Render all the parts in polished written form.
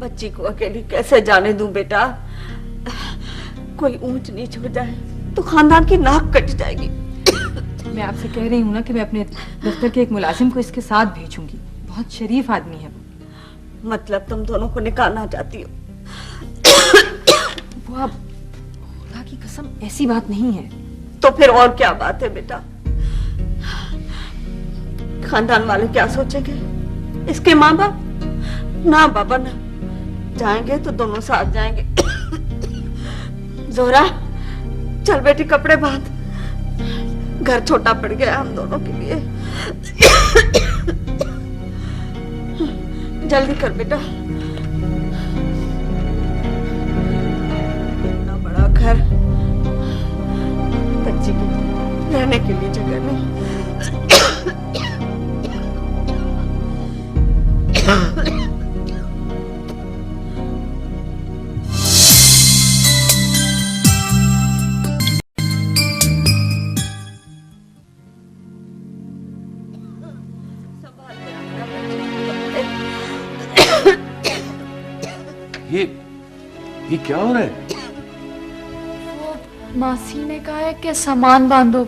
बच्ची को अकेली कैसे जाने दूं बेटा? कोई ऊंच नीच हो जाए तो खानदान की नाक कट जाएगी। मैं आपसे कह रही हूँ ना कि मैं अपने दफ्तर के एक मुलाजिम को इसके साथ भेजूंगी। बहुत शरीफ आदमी है वो। मतलब तुम दोनों को निकालना चाहती हो? वो अब खुदा की कसम ऐसी बात नहीं है। तो फिर और क्या बात है बेटा? खानदान वाले क्या सोचेंगे? इसके माँ बाप? ना बाबा ना, जाएंगे तो दोनों साथ जाएंगे। जोहरा चल बेटी, कपड़े बांध, घर छोटा पड़ गया हम दोनों के लिए। जल्दी कर बेटा। इतना बड़ा घर, बच्ची की रहने के लिए जगह नहीं। ये क्या हो रहा है? वो मासी ने कहा है कि सामान बांधो,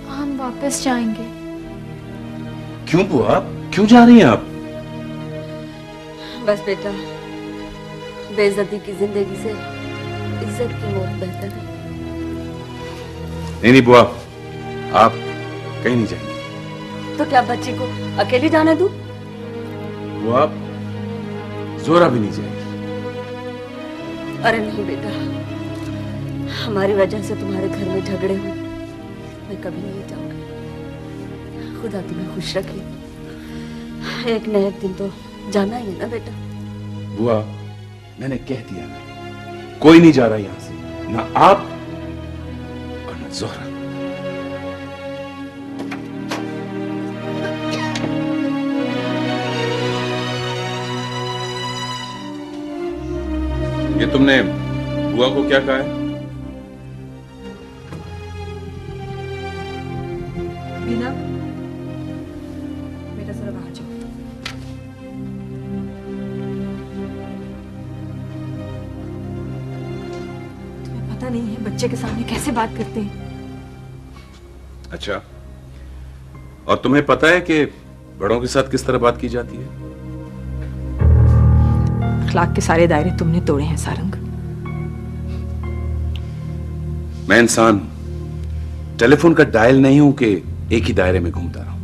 हम वापस जाएंगे। क्यों बुआ, क्यों जा रही हैं आप? बस बेटा, बेइज्जती की जिंदगी से इज्जत की मौत बेहतर है। नहीं बुआ, आप कहीं नहीं जाएंगे। तो क्या बच्ची को अकेली जाने दूं? बुआ, जोरा भी नहीं जाएगी। अरे नहीं बेटा, हमारी वजह से तुम्हारे घर में झगड़े हुए, मैं कभी नहीं जाऊंगी। खुदा तुम्हें खुश रखे। एक न एक दिन तो जाना ही है ना बेटा। बुआ, मैंने कह दिया, कोई नहीं जा रहा यहां से, ना आप और ना जोहरा। ये तुमने बुआ को क्या कहा है? बीना, बेटा जरा बाहर जाओ। तुम्हें पता नहीं है बच्चे के सामने कैसे बात करते हैं? अच्छा, और तुम्हें पता है कि बड़ों के साथ किस तरह बात की जाती है? अखलाक के सारे दायरे तुमने तोड़े हैं सारंग। मैं इंसान हूं, टेलीफोन का डायल नहीं हूं कि एक ही दायरे में घूमता रहूं।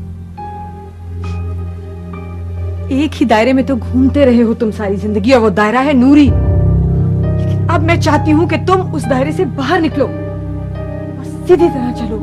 एक ही दायरे में तो घूमते रहे हो तुम सारी जिंदगी, और वो दायरा है नूरी। लेकिन अब मैं चाहती हूं कि तुम उस दायरे से बाहर निकलो और सीधी तरह चलो।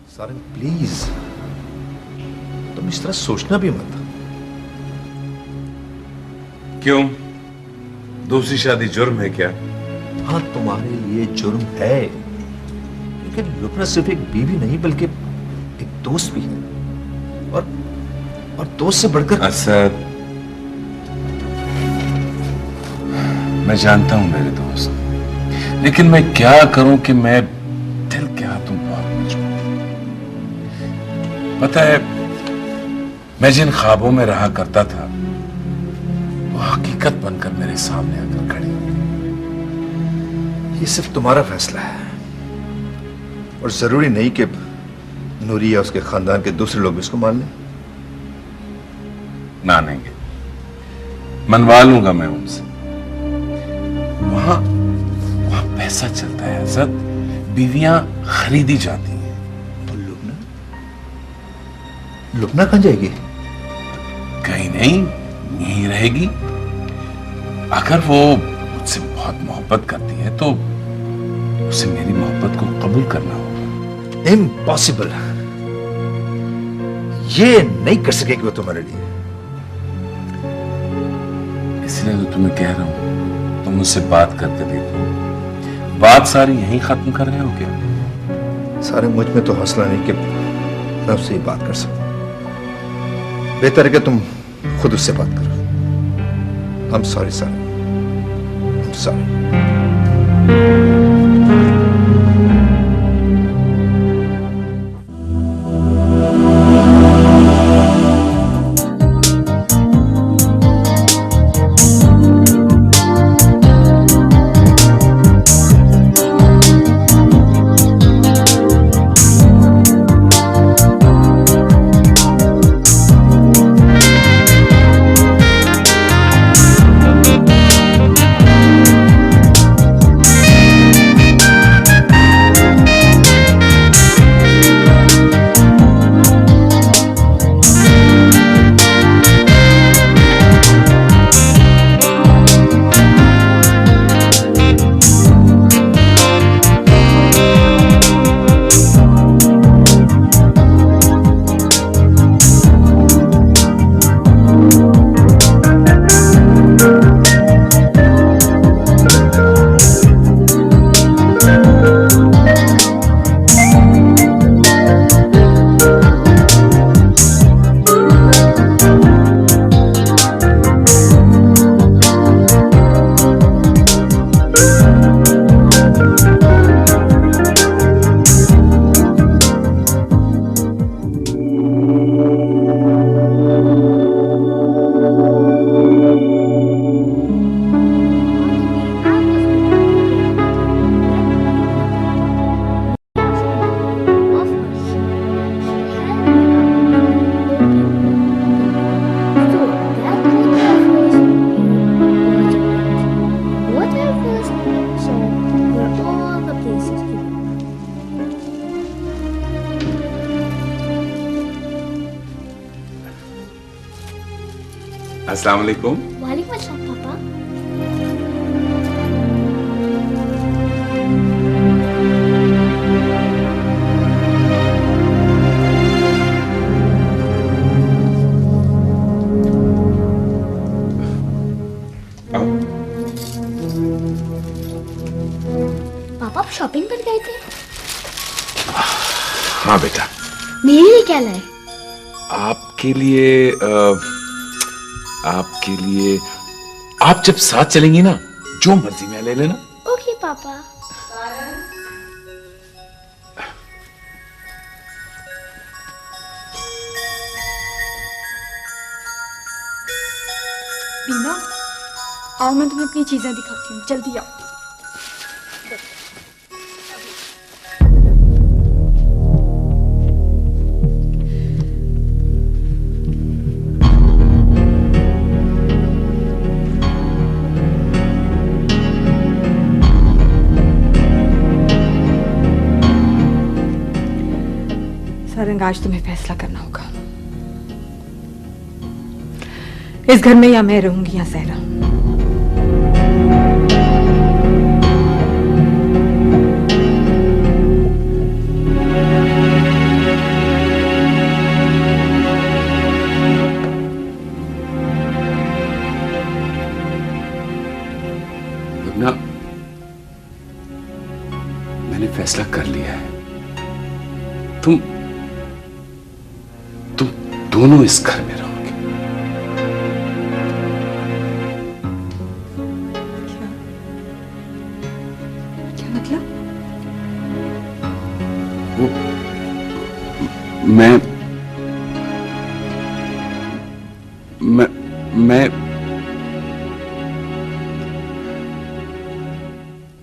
सारंग प्लीज, तुम इस तरह सोचना भी मत। क्यों, दूसरी शादी जुर्म है क्या? हाँ, तुम्हारे लिए जुर्म है, लेकिन लुकना सिर्फ एक बीवी नहीं बल्कि एक दोस्त भी है, और दोस्त से बढ़कर। असद, मैं जानता हूं मेरे दोस्त, लेकिन मैं क्या करूं कि मैं दिल के हाथों बहुत मजबूर। पता है, मैं जिन ख्वाबों में रहा करता था वो हकीकत बनकर मेरे सामने आकर खड़ी हुई। ये सिर्फ तुम्हारा फैसला है और जरूरी नहीं कि नूरी या उसके खानदान के दूसरे लोग भी इसको मान लें। मानेंगे, मनवा लूंगा मैं उनसे। वहां वहां पैसा चलता है हजरत, बीवियां खरीदी जाती हैं। तो लुबना लुबना कहां जाएगी? कहीं नहीं, यहीं रहेगी। अगर वो मुझसे बहुत मोहब्बत करती है तो उसे मेरी मोहब्बत को कबूल करना होगा। इम्पॉसिबल, ये नहीं कर सकेगी वो तुम्हारे लिए। इसलिए तो तुम्हें कह रहा हूं, तुम मुझसे बात करके देखो। बात सारी यहीं खत्म कर रहे हो क्या? सारे मुझ में तो हौसला नहीं कि मैं उससे ही बात कर सकूं। बेहतर है कि तुम खुद उससे बात करो। I'm sorry, sir. I'm sorry. अस्सलाम वालेकुम। वालेकुम अस्सलाम पापा। पापा आप शॉपिंग पर गए थे? हाँ बेटा, मेरे लिए क्या लाए? आपके लिए आपके लिए आप जब साथ चलेंगी ना, जो मर्जी में ले लेना। ओके पापा। बीना, आओ मैं तुम्हें अपनी चीजें दिखाती हूँ, जल्दी आओ। सारंग, आज तुम्हें फैसला करना होगा। इस घर में या मैं रहूंगी या सहरा। लुबना, मैंने फैसला कर लिया है। तुम दोनों इस घर में रहोगे। क्या मतलब? वो मैं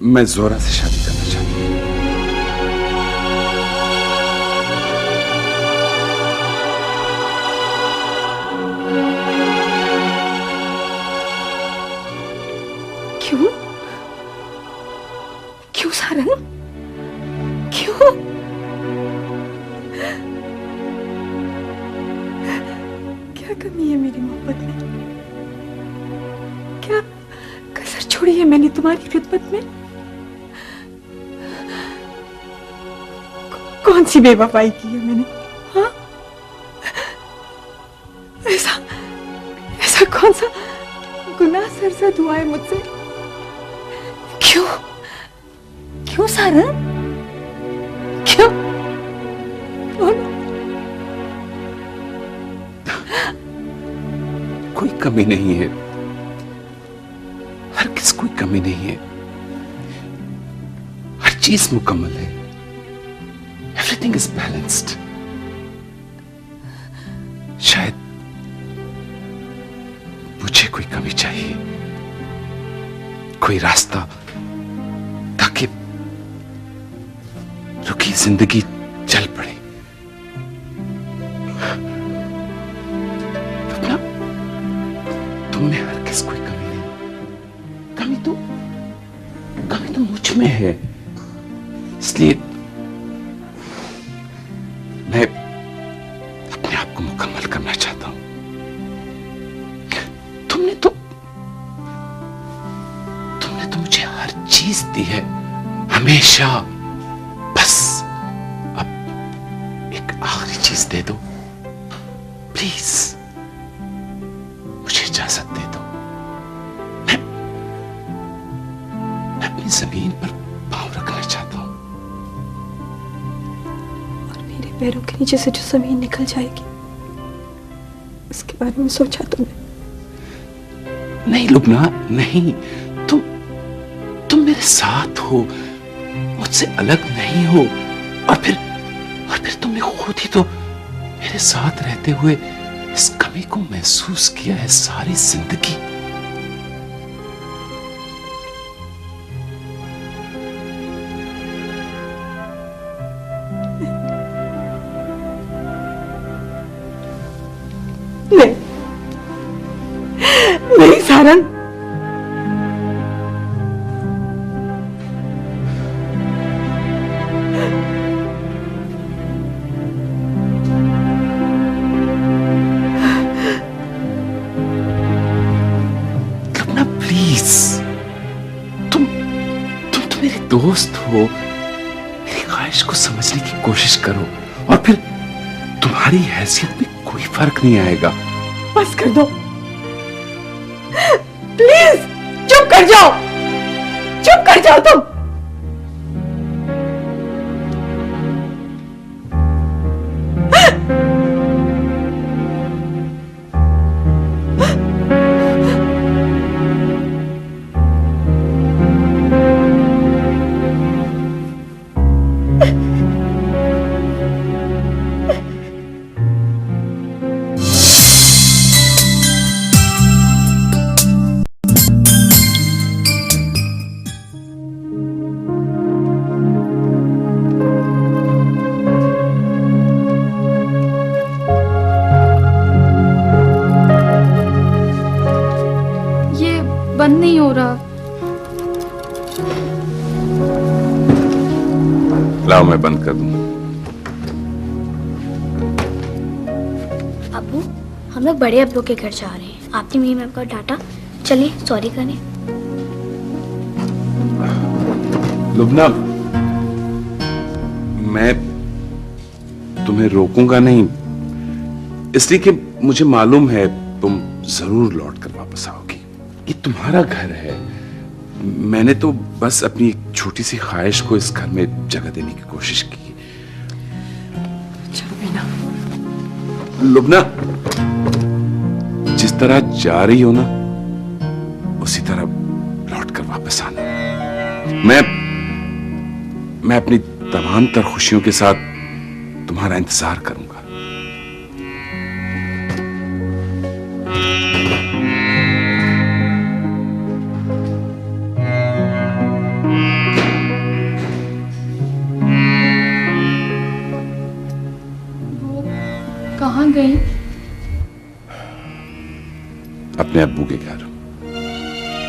मैं जोरा से शादी करना चाहती हूँ। क्यों? क्यों सारंग? क्यों? क्या कमी है मेरी मोहब्बत में? क्या कसर छोड़ी है मैंने तुम्हारी खिदमत में? कौन सी बेवफाई की है मैंने? हाँ? ऐसा ऐसा कौन सा गुनाह सरजद हुआ है मुझसे? क्यों? क्यों सारंग? क्यों? बोलो। कोई कमी नहीं है, हर किस कोई कमी नहीं है, हर चीज मुकम्मल है। Everything is balanced. शायद मुझे कोई कमी चाहिए, कोई रास्ता, ताकि रुकी जिंदगी चल पड़े। अपना तुम में हर किस कोई कमी नहीं, कमी तो मुझ में है। इसलिए मैं अपने आप को मुकम्मल करना चाहता हूं। तुमने तो मुझे हर चीज दी है, हमेशा। बस अब एक आखिरी चीज दे दो प्लीज, मुझे इजाजत दे दो। मैं अपनी जमीन पर पांव रखना चाहता हूं। और मेरे पैरों के नीचे से जो जमीन निकल जाएगी, उसके बारे में सोचा तुमने? नहीं लुबना, नहीं। तुम मेरे साथ हो, मुझसे अलग नहीं हो। और फिर तुमने खुद ही तो मेरे साथ रहते हुए इस कमी को महसूस किया है सारी जिंदगी। नहीं, नहीं सारंग। कल्पना प्लीज, तुम तो मेरे दोस्त हो, मेरी ख्वाहिश को समझने की कोशिश करो। और फिर तुम्हारी हैसियत में कोई फर्क नहीं आएगा। बस कर दो प्लीज, चुप कर जाओ, चुप कर जाओ तुम। बंद नहीं हो रहा। लाओ मैं बंद कर दूं। अब्बू, हम लोग बड़े अब्बू के घर जा रहे हैं। आपने मम्मी मैम को डांटा, चलिए सॉरी करें। लुबना, मैं तुम्हें रोकूंगा नहीं, इसलिए कि मुझे मालूम है तुम जरूर लौट कर वापस आओगी। ये तुम्हारा घर है। मैंने तो बस अपनी एक छोटी सी ख्वाहिश को इस घर में जगह देने की कोशिश की। चलो मीना। लुबना, जिस तरह जा रही हो ना, उसी तरह लौट कर वापस आना। मैं अपनी तमाम तर खुशियों के साथ तुम्हारा इंतजार करूंगा। कहाँ गई? अपने अब्बू के घर।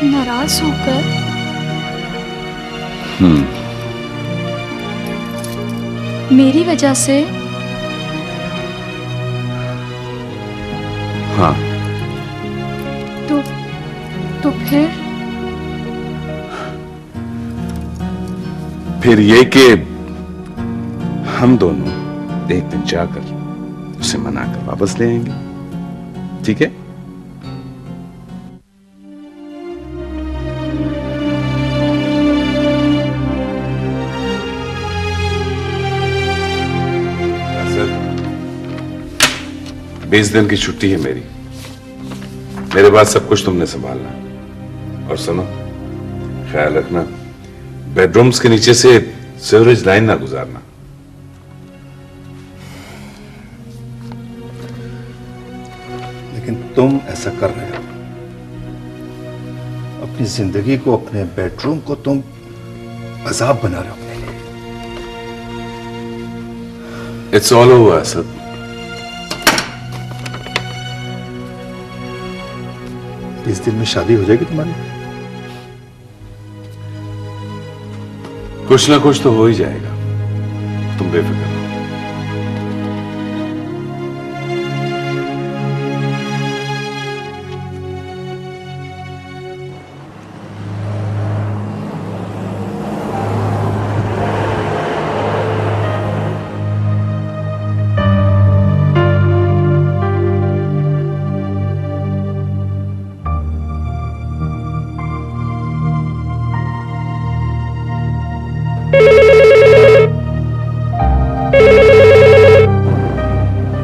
नाराज होकर? मेरी वजह से? हाँ। तो फिर ये कि हम दोनों एक दिन जाकर उसे मनाकर वापस ले आएंगे, ठीक है? सर, 20 दिन की छुट्टी है मेरी। मेरे बाद सब कुछ तुमने संभालना है। और सुनो, ख्याल रखना बेडरूम्स के नीचे से सीवरेज लाइन ना गुजारना। लेकिन तुम ऐसा कर रहे हो, अपनी जिंदगी को, अपने बेडरूम को तुम अजाब बना रहे हो अपने लिए। It's all over Asad. इस दिन में शादी हो जाएगी तुम्हारी? कुछ ना कुछ तो हो ही जाएगा, तुम बेफिक्र रहो।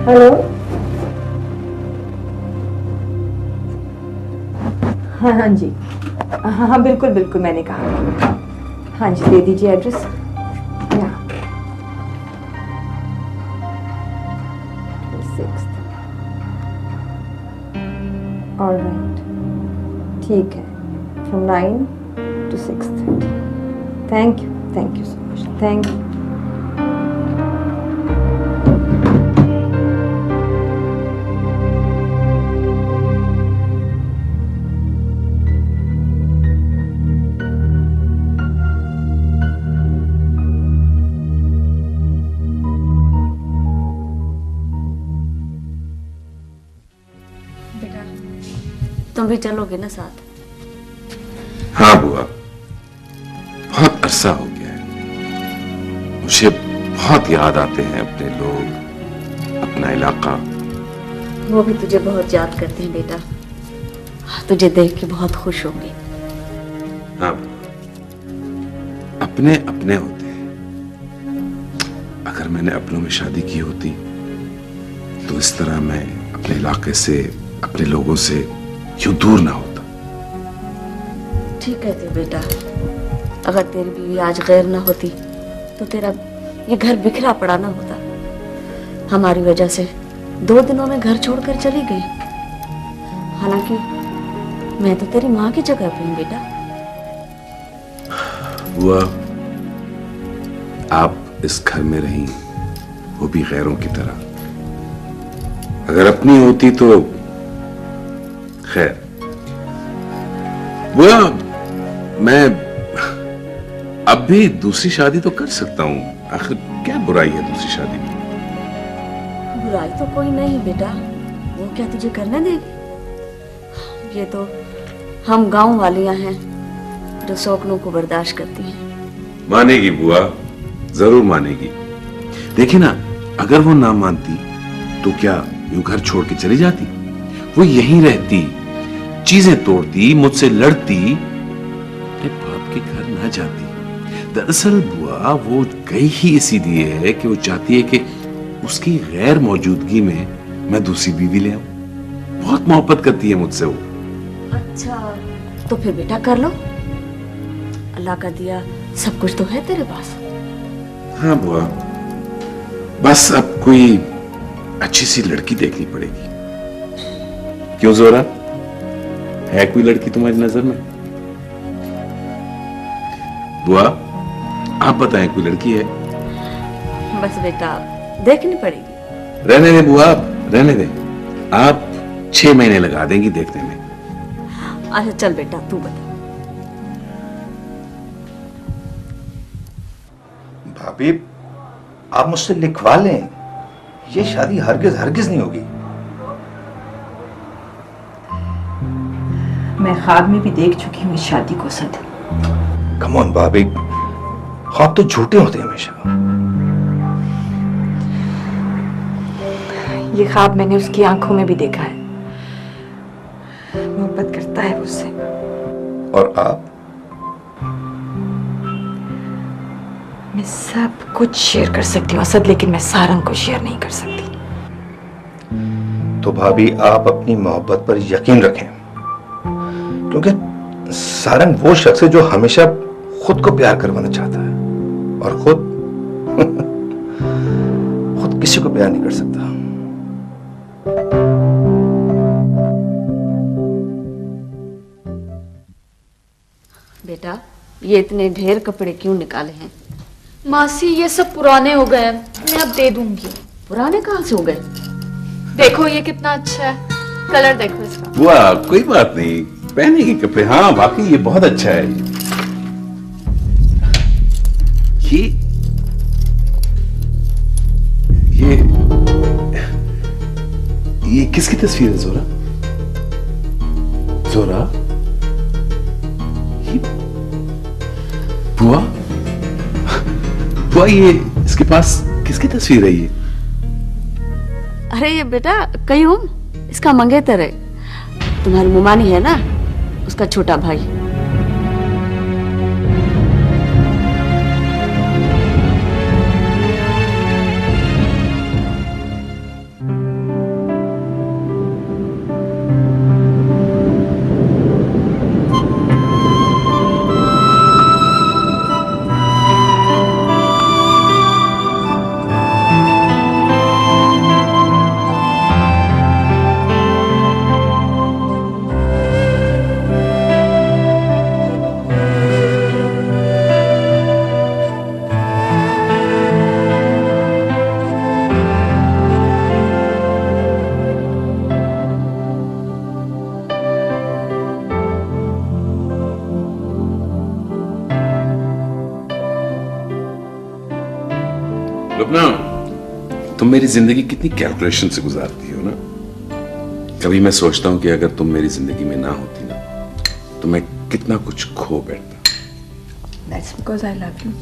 हेलो। हाँ जी, हाँ बिल्कुल बिल्कुल, मैंने कहा। हाँ जी, दे दीजिए एड्रेस। यहाँ 6th। ऑलराइट, ठीक है, from 9 to 6:30। Thank you so much, thank you. तुम भी चलोगे ना साथ? हाँ बुआ, बहुत अरसा हो गया है। मुझे बहुत याद आते हैं अपने लोग, अपना इलाका। वो भी तुझे बहुत याद करते हैं बेटा, तुझे देख के बहुत खुश होंगे। हाँ बुआ, अपने अपने होते हैं। अगर मैंने अपनों में शादी की होती तो इस तरह मैं अपने इलाके से, अपने लोगों से यूं दूर ना होता। ठीक कहते हो बेटा, अगर तेरी बीवी आज गैर ना होती तो तेरा ये घर बिखरा पड़ा ना होता। हमारी वजह से 2 दिनों में घर छोड़कर चली गई। हालांकि मैं तो तेरी माँ की जगह पे हूँ बेटा। बुआ, आप इस घर में रही, वो भी गैरों की तरह। अगर अपनी होती तो खैर। बुआ, मैं अब भी दूसरी शादी तो कर सकता हूँ। आखिर क्या बुराई है दूसरी शादी में? बुराई तो कोई नहीं बेटा, वो क्या तुझे करने देगी? ये तो हम गांव वालियां हैं जो शौकनों को बर्दाश्त करती हैं। मानेगी बुआ, जरूर मानेगी। देखिए ना, अगर वो ना मानती तो क्या यूं घर छोड़ के चली जाती? वो यहीं रहती, चीजें तोड़ती, मुझसे लड़ती, अपने बाप के घर ना जाती। दरअसल बुआ, वो गई ही इसीलिए है कि वो चाहती है कि उसकी गैर मौजूदगी में मैं दूसरी बीवी ले आऊं। बहुत मोहब्बत करती है मुझसे वो। अच्छा, तो फिर बेटा कर लो, अल्लाह का दिया सब कुछ तो है तेरे पास। हाँ बुआ, बस अब कोई अच्छी सी लड़की देखनी पड़ेगी। क्यों जोरा, है कोई लड़की तुम्हारी नजर में? बुआ, आप बताएं, कोई लड़की है? बस बेटा देखनी पड़ेगी। रहने दे बुआ, रहने दे, आप 6 महीने लगा देंगी देखने में। अच्छा चल बेटा तू बता। भाभी, आप मुझसे लिखवा लें, ये शादी हरगिज हरगिज नहीं होगी। मैं ख्वाब में भी देख चुकी हूँ इस शादी को सद। कम ऑन भाभी, ख्वाब तो झूठे होते हैं हमेशा। ये ख्वाब मैंने उसकी आंखों में भी देखा है। मोहब्बत करता है उससे। और आप? मैं सब कुछ शेयर कर सकती हूँ असद, लेकिन मैं सारंग को शेयर नहीं कर सकती। तो भाभी, आप अपनी मोहब्बत पर यकीन रखें, क्योंकि सारंग वो शख्स है जो हमेशा खुद को प्यार करवाना चाहता है और खुद खुद किसी को प्यार नहीं कर सकता। बेटा ये इतने ढेर कपड़े क्यों निकाले हैं? मासी ये सब पुराने हो गए हैं, मैं अब दे दूंगी। पुराने कहाँ से हो गए? देखो ये कितना अच्छा है, कलर देखो इसका। वाह, कोई बात नहीं, पहने के कपड़े, हाँ वाकई ये बहुत अच्छा है। ये किसकी तस्वीर है जोरा? जोरा, ये बुआ, बुआ ये इसके पास किसकी तस्वीर है ये? अरे ये बेटा कयूम, इसका मंगेतर है, तुम्हारी मुमानी है ना, उसका छोटा भाई। लुबना, तुम मेरी जिंदगी कितनी कैलकुलेशन से गुजारती हो ना। कभी मैं सोचता हूं कि अगर तुम मेरी जिंदगी में ना होती ना, तो मैं कितना कुछ खो बैठता। That's because I love you.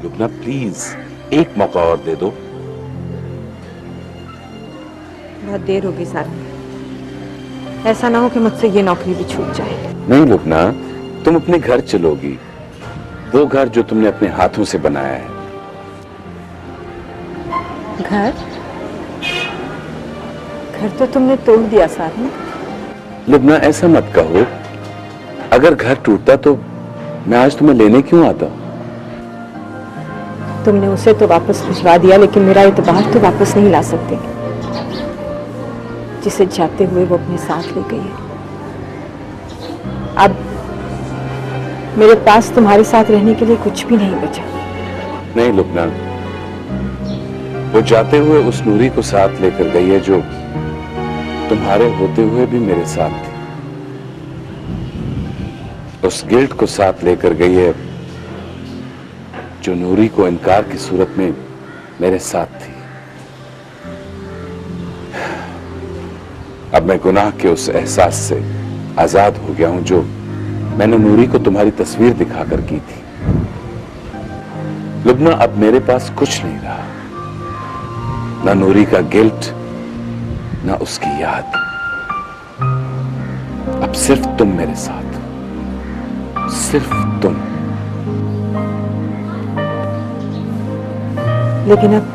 Lubna please एक मौका और दे दो। बहुत देर होगी सारंग, ऐसा ना हो कि मुझसे ये नौकरी भी छूट जाए। नहीं लुबना, तुम अपने घर चलोगी, वो घर जो तुमने अपने हाथों से बनाया है। घर? घर तो तुमने तोड़ दिया सारंग। लुबना ऐसा मत कहो, अगर घर टूटता तो मैं आज तुम्हें लेने क्यों आता? तुमने उसे तो वापस भिजवा दिया, लेकिन मेरा एतबार तो वापस नहीं ला सकते। जिसे जाते हुए वो अपने साथ ले गई है। अब मेरे पास तुम्हारे साथ रहने के लिए कुछ भी नहीं बचा। नहीं लुबना, वो जाते हुए उस नूरी को साथ लेकर गई है जो तुम्हारे होते हुए भी मेरे साथ थी। उस गिल्ट को साथ लेकर गई है जो नूरी को इनकार की सूरत में मेरे साथ थी। अब मैं गुनाह के उस एहसास से आजाद हो गया हूं जो मैंने नूरी को तुम्हारी तस्वीर दिखाकर की थी। लुबना, अब मेरे पास कुछ नहीं रहा, ना नूरी का गिल्ट, ना उसकी याद। अब सिर्फ तुम मेरे साथ, सिर्फ तुम। लेकिन अब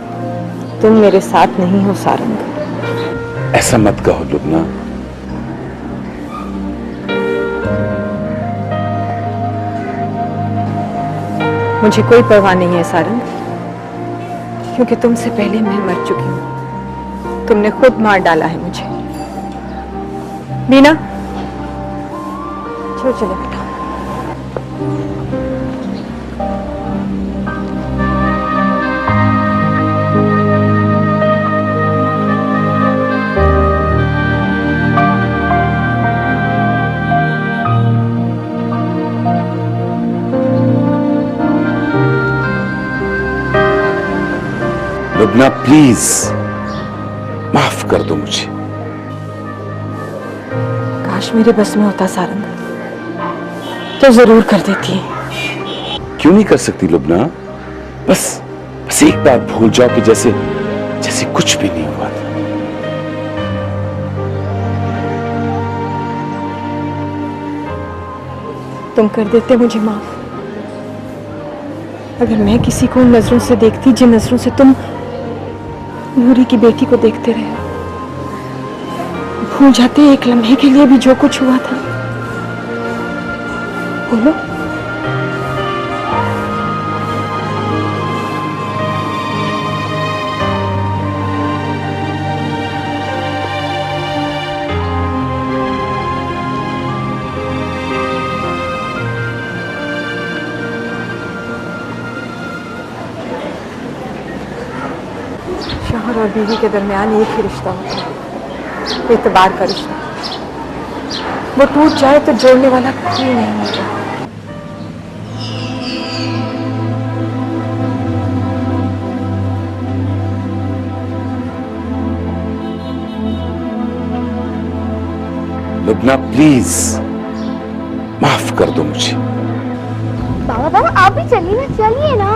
तुम मेरे साथ नहीं हो सारंग। ऐसा मत कहो लुबना। मुझे कोई परवाह नहीं है सारंग, क्योंकि तुमसे पहले मैं मर चुकी हूं। तुमने खुद मार डाला है मुझे। मीना, चलो चलो बेटा। लुबना प्लीज माफ कर दो मुझे। काश मेरे बस में होता सारंग, तो जरूर कर देती। क्यों नहीं कर सकती लुबना? बस एक बार भूल जाओ कि जैसे जैसे कुछ भी नहीं हुआ था। तुम कर देते मुझे माफ। अगर मैं किसी को उन नजरों से देखती जिन नजरों से तुम नूरी की बेटी को देखते रहे हो, भूल जाते एक लम्हे के लिए भी जो कुछ हुआ था। बोलो। शौहर और बीवी के दरमियान एक ही रिश्ता होता है, एतबार का रिश्ता। वो टूट जाए तो जोड़ने वाला कोई नहीं होता। लुबना प्लीज माफ कर दो मुझे। बाबा बाबा आप भी चलिए ना, चलिए ना।